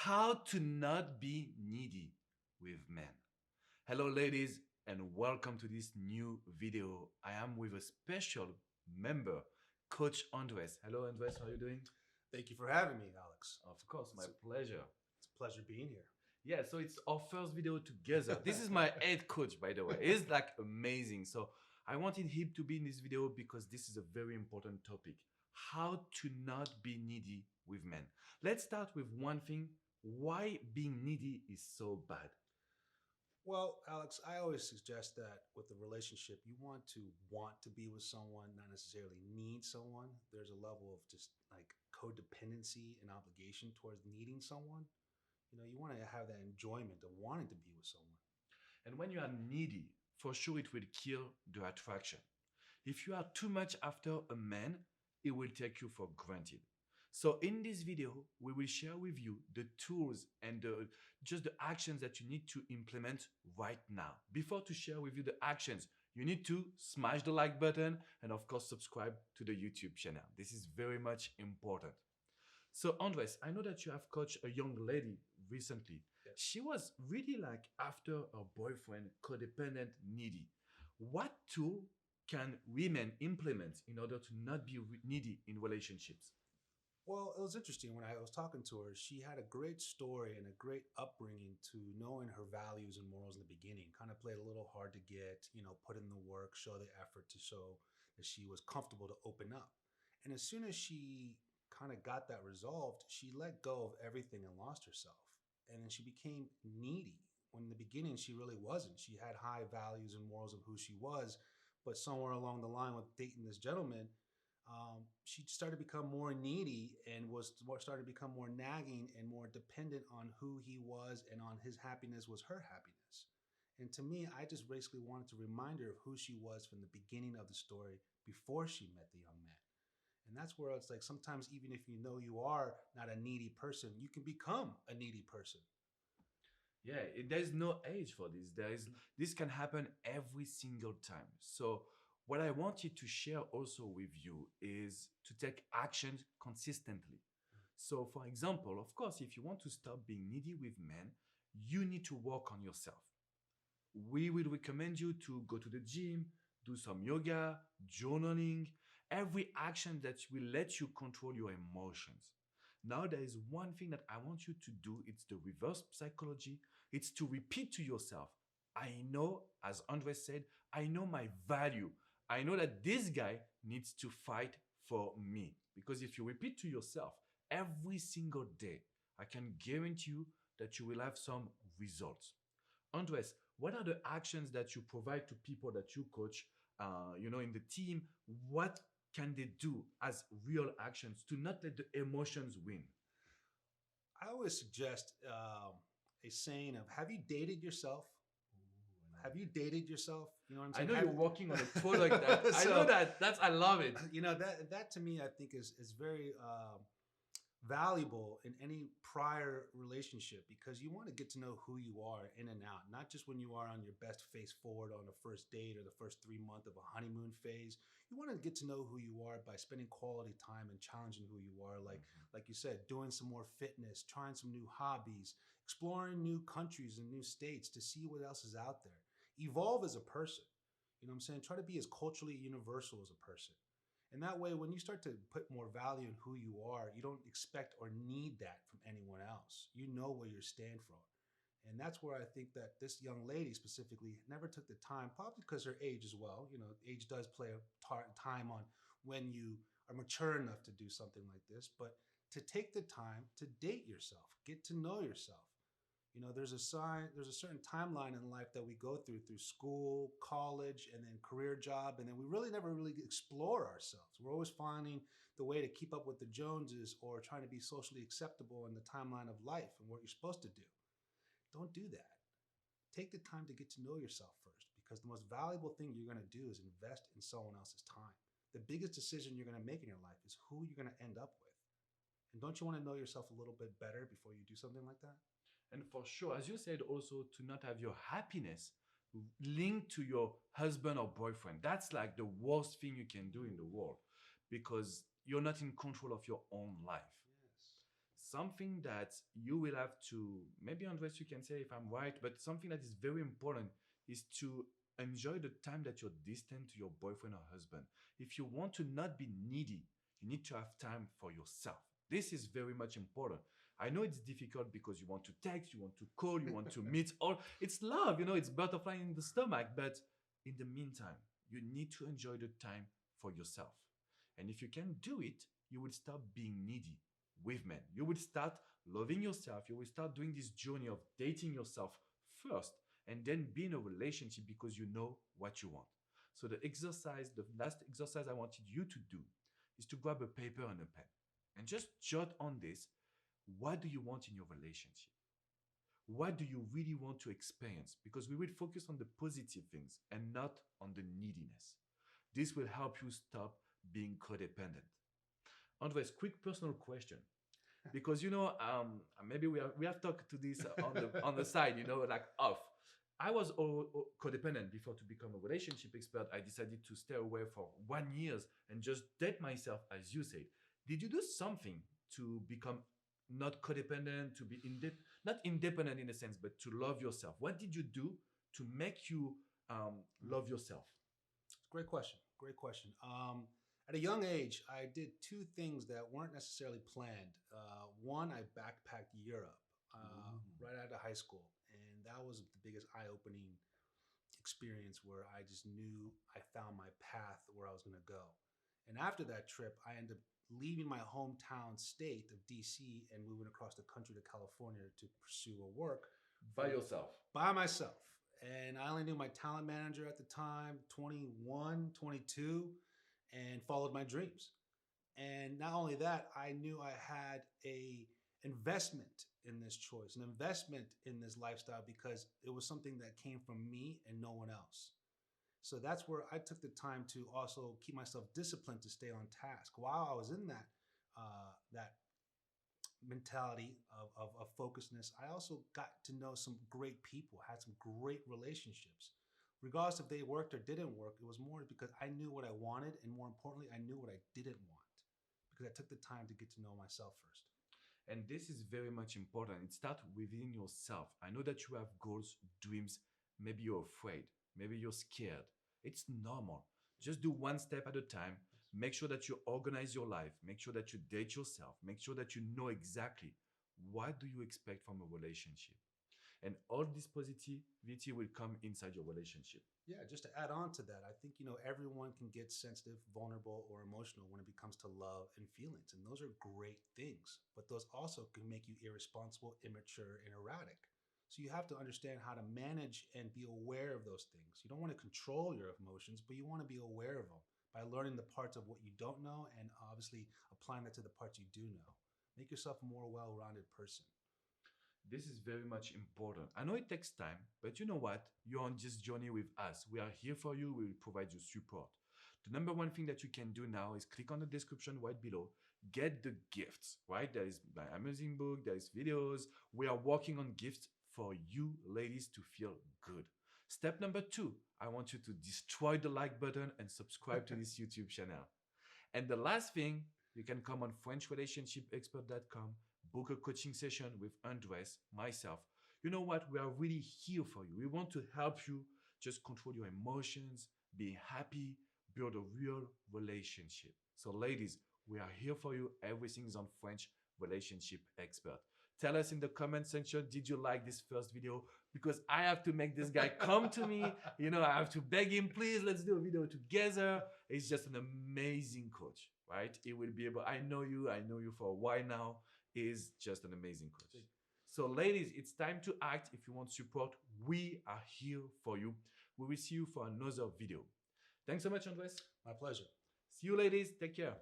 How to not be needy with men. Hello, ladies, and welcome to this new video. I am with a special member, Coach Andres. Hello, Andres. How are you doing? Thank you for having me, Alex. Of course, my pleasure. It's a pleasure being here. Yeah, so it's our first video together. This is my head coach, by the way. It's like amazing. So I wanted him to be in this video because this is a very important topic. How to not be needy with men. Let's start with one thing. Why being needy is so bad? Well, Alex, I always suggest that with a relationship, you want to be with someone, not necessarily need someone. There's a level of just like codependency and obligation towards needing someone. You want to have that enjoyment of wanting to be with someone. And when you are needy, for sure it will kill the attraction. If you are too much after a man, it will take you for granted. So in this video, we will share with you the tools and just the actions that you need to implement right now. Before to share with you the actions, you need to smash the like button and of course subscribe to the YouTube channel. This is very much important. So Andres, I know that you have coached a young lady recently. Yes. She was really like after her boyfriend, codependent, needy. What tool can women implement in order to not be needy in relationships? Well, it was interesting when I was talking to her. She had a great story and a great upbringing to knowing her values and morals in the beginning. Kind of played a little hard to get, put in the work, show the effort to show that she was comfortable to open up. And as soon as she kind of got that resolved, she let go of everything and lost herself. And then she became needy. When in the beginning, she really wasn't. She had high values and morals of who she was. But somewhere along the line with dating this gentleman, she started to become more needy and started to become more nagging and more dependent on who he was and on his happiness was her happiness. And to me, I just basically wanted to remind her of who she was from the beginning of the story before she met the young man. And that's where it's like sometimes even if you know you are not a needy person, you can become a needy person. Yeah, there's no age for this. This can happen every single time. So what I wanted to share also with you is to take action consistently. So for example, of course, if you want to stop being needy with men, you need to work on yourself. We will recommend you to go to the gym, do some yoga, journaling, every action that will let you control your emotions. Now, there is one thing that I want you to do. It's the reverse psychology. It's to repeat to yourself, I know, as Andre said, I know my value. I know that this guy needs to fight for me. Because if you repeat to yourself every single day, I can guarantee you that you will have some results. Andres, what are the actions that you provide to people that you coach, in the team? What can they do as real actions to not let the emotions win? I always suggest a saying of, have you dated yourself? Have you dated yourself? You know what I'm I saying? know you're working on a product that I know that's I love it. That to me, I think is very valuable in any prior relationship because you want to get to know who you are in and out, not just when you are on your best face forward on the first date or the first 3 months of a honeymoon phase. You want to get to know who you are by spending quality time and challenging who you are. Like you said, doing some more fitness, trying some new hobbies, exploring new countries and new states to see what else is out there. Evolve as a person. You know what I'm saying? Try to be as culturally universal as a person. And that way, when you start to put more value in who you are, you don't expect or need that from anyone else. You know where you stand from. And that's where I think that this young lady specifically never took the time, probably because her age as well. Age does play a time on when you are mature enough to do something like this, but to take the time to date yourself, get to know yourself. There's a certain timeline in life that we go through school, college, and then career job, and then we really never really explore ourselves. We're always finding the way to keep up with the Joneses or trying to be socially acceptable in the timeline of life and what you're supposed to do. Don't do that. Take the time to get to know yourself first, because the most valuable thing you're going to do is invest in someone else's time. The biggest decision you're going to make in your life is who you're going to end up with. And don't you want to know yourself a little bit better before you do something like that? And for sure, as you said, also to not have your happiness linked to your husband or boyfriend. That's like the worst thing you can do in the world because you're not in control of your own life. Yes. something that you will have to, maybe Andres, you can say if I'm right, but something that is very important is to enjoy the time that you're distant to your boyfriend or husband. If you want to not be needy, you need to have time for yourself. This is very much important. I know it's difficult because you want to text, you want to call, you want to meet. All it's love, it's butterfly in the stomach. But in the meantime, you need to enjoy the time for yourself. And if you can do it, you will stop being needy with men. You will start loving yourself. You will start doing this journey of dating yourself first and then be in a relationship because you know what you want. So the last exercise I wanted you to do is to grab a paper and a pen and just jot on this. What do you want in your relationship? What do you really want to experience? Because we will focus on the positive things and not on the neediness. This will help you stop being codependent. Andres, quick personal question. Because maybe we have talked to this on the side, like off. I was codependent before to become a relationship expert. I decided to stay away for 1 year and just date myself, as you said. Did you do something to become not codependent, to be not independent in a sense, but to love yourself? What did you do to make you love yourself? Great question. Great question. At a young age, I did two things that weren't necessarily planned. One, I backpacked Europe right out of high school, and that was the biggest eye-opening experience where I just knew I found my path where I was going to go. And after that trip, I ended up leaving my hometown state of DC and moving across the country to California to pursue a work By yourself. by myself. And I only knew my talent manager at the time, 21, 22, and followed my dreams. And not only that, I knew I had a investment in this choice, an investment in this lifestyle because it was something that came from me and no one else. So that's where I took the time to also keep myself disciplined to stay on task. While I was in that mentality of focusedness, I also got to know some great people, had some great relationships. Regardless if they worked or didn't work, it was more because I knew what I wanted, and more importantly, I knew what I didn't want because I took the time to get to know myself first. And this is very much important. It starts within yourself. I know that you have goals, dreams. Maybe you're afraid. Maybe you're scared. It's normal. Just do one step at a time. Make sure that you organize your life. Make sure that you date yourself. Make sure that you know exactly what do you expect from a relationship. And all this positivity will come inside your relationship. Yeah, just to add on to that, I think everyone can get sensitive, vulnerable, or emotional when it becomes to love and feelings, and those are great things. But those also can make you irresponsible, immature, and erratic. So you have to understand how to manage and be aware of those things. You don't want to control your emotions, but you want to be aware of them by learning the parts of what you don't know and obviously applying that to the parts you do know. Make yourself a more well-rounded person. This is very much important. I know it takes time, but you know what? You're on this journey with us. We are here for you. We will provide you support. The number one thing that you can do now is click on the description right below. Get the gifts, right? There is my amazing book, there is videos. We are working on gifts for you ladies to feel good. Step number two, I want you to destroy the like button and subscribe to this YouTube channel. And the last thing, you can come on FrenchRelationshipExpert.com, book a coaching session with Andres, myself. You know what? We are really here for you. We want to help you just control your emotions, be happy, build a real relationship. So, ladies, we are here for you. Everything is on French Relationship Expert. Tell us in the comment section, did you like this first video? Because I have to make this guy come to me. I have to beg him, please, let's do a video together. He's just an amazing coach, right? He will be able, I know you for a while now. He's just an amazing coach. So ladies, it's time to act. If you want support, we are here for you. We will see you for another video. Thanks so much, Andres. My pleasure. See you ladies. Take care.